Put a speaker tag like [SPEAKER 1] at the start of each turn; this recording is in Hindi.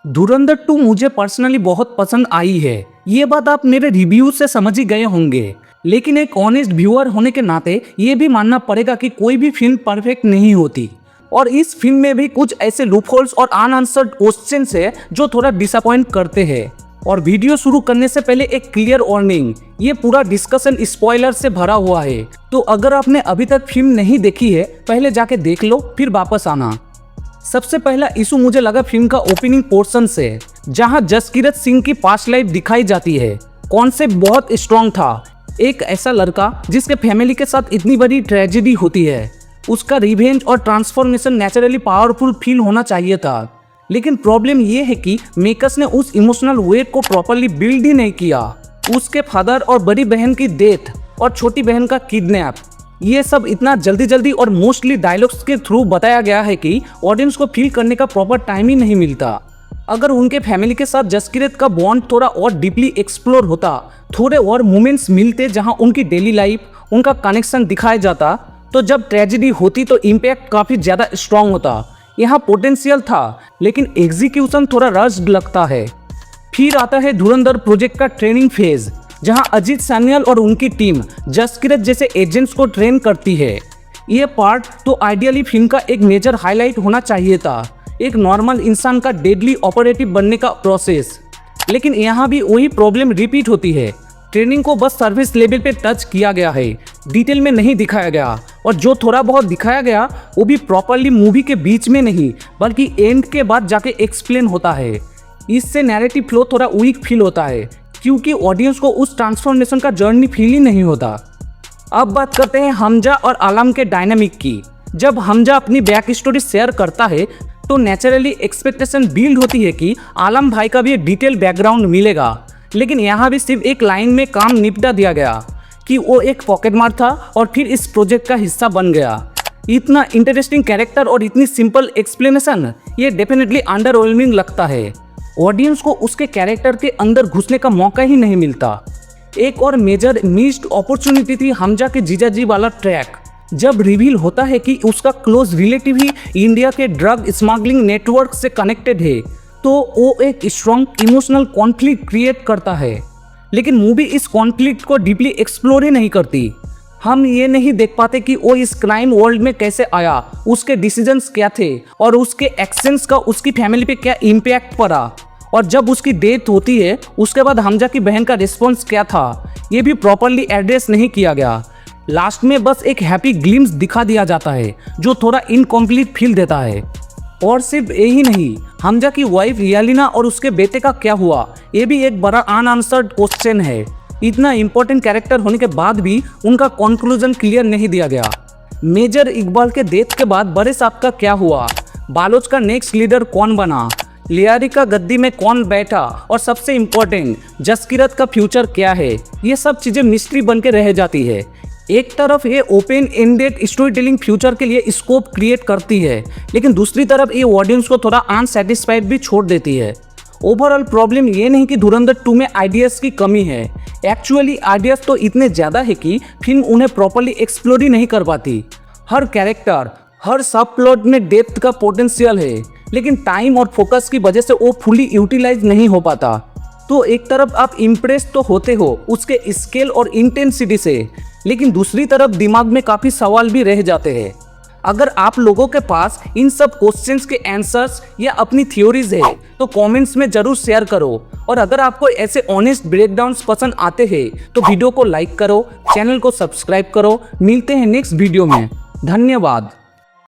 [SPEAKER 1] धुरंधर 2 मुझे पर्सनली बहुत पसंद आई है। ये बात आप मेरे रिव्यू से समझ ही गए होंगे, लेकिन एक ऑनेस्ट व्यूअर होने के नाते ये भी मानना पड़ेगा कि कोई भी फिल्म परफेक्ट नहीं होती और इस फिल्म में भी कुछ ऐसे लूपहोल्स और अनआंसर्ड क्वेश्चंस है जो थोड़ा डिसअपॉइंट करते हैं। और वीडियो शुरू करने से पहले एक क्लियर वार्निंग, ये पूरा डिस्कशन स्पॉइलर से भरा हुआ है, तो अगर आपने अभी तक फिल्म नहीं देखी है पहले जाके देख लो फिर वापस आना। सबसे पहला इशू मुझे लगा फिल्म का ओपनिंग पोर्शन से, जहां जसकीरत सिंह की पास्ट लाइफ दिखाई जाती है। कॉन्सेप्ट बहुत स्ट्रॉन्ग था, एक ऐसा लड़का जिसके फैमिली के साथ इतनी बड़ी ट्रेजेडी होती है, उसका रिवेंज और ट्रांसफॉर्मेशन नेचुरली पावरफुल फील होना चाहिए था। लेकिन प्रॉब्लम ये है कि मेकर्स ने उस इमोशनल वेट को प्रॉपरली बिल्ड ही नहीं किया। उसके फादर और बड़ी बहन की डेथ और छोटी बहन का किडनैप, ये सब इतना जल्दी और मोस्टली डायलॉग्स के थ्रू बताया गया है कि ऑडियंस को फील करने का प्रॉपर टाइम ही नहीं मिलता। अगर उनके फैमिली के साथ जसकीरत का बॉन्ड थोड़ा और डीपली एक्सप्लोर होता, थोड़े और मोमेंट्स मिलते जहां उनकी डेली लाइफ, उनका कनेक्शन दिखाया जाता, तो जब ट्रेजेडी होती तो इम्पैक्ट काफ़ी ज़्यादा स्ट्रांग होता। यहाँ पोटेंशियल था लेकिन एग्जीक्यूशन थोड़ा रश्ड लगता है। फिर आता है धुरंधर प्रोजेक्ट का ट्रेनिंग फेज, जहां अजीत सान्याल और उनकी टीम जसकीरत जैसे एजेंट्स को ट्रेन करती है। ये पार्ट तो आइडियली फिल्म का एक मेजर हाईलाइट होना चाहिए था, एक नॉर्मल इंसान का डेडली ऑपरेटिव बनने का प्रोसेस। लेकिन यहाँ भी वही प्रॉब्लम रिपीट होती है, ट्रेनिंग को बस सर्विस लेवल पे टच किया गया है, डिटेल में नहीं दिखाया गया, और जो थोड़ा बहुत दिखाया गया वो भी प्रॉपरली मूवी के बीच में नहीं बल्कि एंड के बाद जाके एक्सप्लेन होता है। इससे नैरेटिव फ्लो थोड़ा वीक फील होता है क्योंकि ऑडियंस को उस ट्रांसफॉर्मेशन का जर्नी फील ही नहीं होता। अब बात करते हैं हमजा और आलम के डायनामिक की। जब हमजा अपनी बैक स्टोरी शेयर करता है तो नेचुरली एक्सपेक्टेशन बिल्ड होती है कि आलम भाई का भी डिटेल बैकग्राउंड मिलेगा, लेकिन यहाँ भी सिर्फ एक लाइन में काम निपटा दिया गया कि वो एक पॉकेट मार था और फिर इस प्रोजेक्ट का हिस्सा बन गया। इतना इंटरेस्टिंग कैरेक्टर और इतनी सिंपल एक्सप्लेनेशन, ये डेफिनेटली अंडरवेलमिंग लगता है। ऑडियंस को उसके कैरेक्टर के अंदर घुसने का मौका ही नहीं मिलता। एक और मेजर मिस्ड अपॉर्चुनिटी थी हमजा के जीजाजी वाला ट्रैक। जब रिवील होता है कि उसका क्लोज रिलेटिव ही इंडिया के ड्रग स्मगलिंग नेटवर्क से कनेक्टेड है, तो वो एक स्ट्रॉन्ग इमोशनल कॉन्फ्लिक्ट क्रिएट करता है। लेकिन मूवी इस कॉन्फ्लिक्ट को डीपली एक्सप्लोर ही नहीं करती। हम ये नहीं देख पाते कि वो इस क्राइम वर्ल्ड में कैसे आया, उसके डिसीजंस क्या थे और उसके एक्शंस का उसकी फैमिली पे क्या इम्पैक्ट पड़ा, और जब उसकी डेथ होती है उसके बाद हमजा की बहन का रिस्पॉन्स क्या था, ये भी प्रॉपरली एड्रेस नहीं किया गया। लास्ट में बस एक हैप्पी ग्लिम्स दिखा दिया जाता है जो थोड़ा इनकम्प्लीट फील देता है। और सिर्फ यही नहीं, हमजा की वाइफ रियालिना और उसके बेटे का क्या हुआ, ये भी एक बड़ा अनआंसर्ड क्वेश्चन है। इतना इंपॉर्टेंट कैरेक्टर होने के बाद भी उनका कंक्लूजन क्लियर नहीं दिया गया। मेजर इकबाल के डेथ के बाद बड़े साहब का क्या हुआ, बालोच का नेक्स्ट लीडर कौन बना, लियारी का गद्दी में कौन बैठा, और सबसे इम्पोर्टेंट जसकीरत का फ्यूचर क्या है, ये सब चीज़ें मिस्ट्री बन के रह जाती है। एक तरफ ये open ended story telling future के लिए स्कोप क्रिएट करती है, लेकिन दूसरी तरफ ये ऑडियंस को थोड़ा अनसेटिस्फाइड भी छोड़ देती है। ओवरऑल प्रॉब्लम ये नहीं कि धुरंधर 2 में आइडियाज़ की कमी है, एक्चुअली आइडियाज़ तो इतने ज़्यादा है कि फिल्म उन्हें प्रॉपरली एक्सप्लोर ही नहीं कर पाती। हर कैरेक्टर, हर सब प्लॉट में डेप्थ का पोटेंशियल है, लेकिन टाइम और फोकस की वजह से वो फुली यूटिलाइज नहीं हो पाता। तो एक तरफ आप इम्प्रेस तो होते हो उसके स्केल और इंटेंसिटी से, लेकिन दूसरी तरफ दिमाग में काफ़ी सवाल भी रह जाते हैं। अगर आप लोगों के पास इन सब क्वेश्चंस के आंसर्स या अपनी थ्योरीज है तो कमेंट्स में ज़रूर शेयर करो, और अगर आपको ऐसे ऑनेस्ट ब्रेकडाउन्स पसंद आते हैं तो वीडियो को लाइक करो, चैनल को सब्सक्राइब करो। मिलते हैं नेक्स्ट वीडियो में, धन्यवाद।